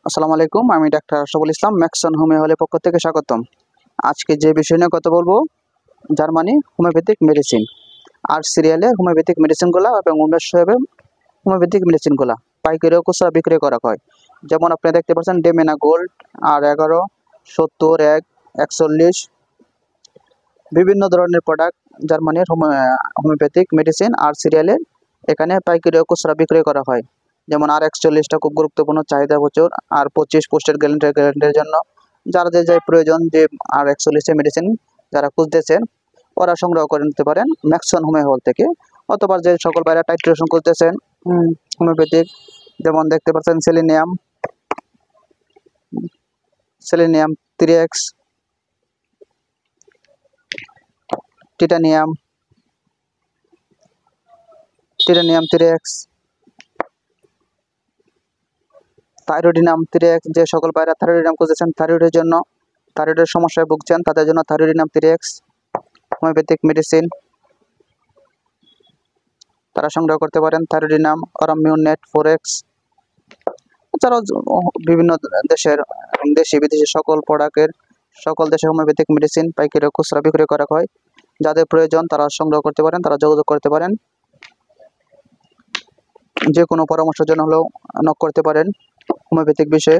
আসসালামু আলাইকুম, আমি doctor Ashraful Islam, Maxon homeo হলের পক্ষ থেকে স্বাগতম। আজকে যে বিষয় নিয়ে কথা বলবো, জার্মানি হোমিওপ্যাথিক মেডিসিন আর সিরিয়ালে হোমিওপ্যাথিক মেডিসিনগুলো এবং উমেশ সাহেবের হোমিওপ্যাথিক মেডিসিনগুলো পাইকারি ও খুচরা বিক্রি করা হয়। যেমন আপনি দেখতে পাচ্ছেন ডেমেনা গোল্ড আর 11, 70, 1, 41 বিভিন্ন ধরনের প্রোডাক্ট জার্মানির হোমিওপ্যাথিক মেডিসিন আর সিরিয়ালে এখানে পাইকারি ও খুচরা বিক্রি করা হয়। যেমন R41টা খুব গুরুত্বপূর্ণ, চাহিদা প্রচুর। আর 25 পোস্টের গ্যারেন্টির জন্য যাদের যে প্রয়োজন, যে R41 মেডিসিন যারা খুঁজতেছেন ওরা সংগ্রহ করে নিতে পারেন ম্যাক্সন হোমিও হল থেকে। অথবা যে সকল বাইরে টাইট্রেশন করতেছেন হোমিওপ্যাথিক, যেমন দেখতে পাচ্ছেন selenium, selenium 3X, titanium, titanium 3X, থাইরোডিনাম 3X, যে সকল বাইরে থাইরোডিনাম খুঁজেছেন থাইরয়েডের জন্য, থাইরয়েডের সমস্যায় ভুগছেন তাদের জন্য থাইরোডিনাম 3X হোমিওপ্যাথিক মেডিসিন তারা সংগ্রহ করতে পারেন। থাইরোডিনাম অরামিউনেট 4X। এছাড়াও বিভিন্ন দেশের দেশি বিদেশি সকল প্রোডাক্টের সকল দেশের হোমিওপ্যাথিক মেডিসিন পাইকারি ও খুচরা বিক্রি করা হয়। যাদের প্রয়োজন তারা সংগ্রহ করতে পারেন, তারা যোগাযোগ করতে পারেন। যে কোনো পরামর্শের জন্য হলেও নক করতে পারেন। হোমিওপ্যাথিক বিষয়ে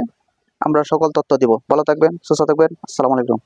আমরা সকল তথ্য দিব। ভালো থাকবেন, সুস্থ থাকবেন। আসসালামু আলাইকুম।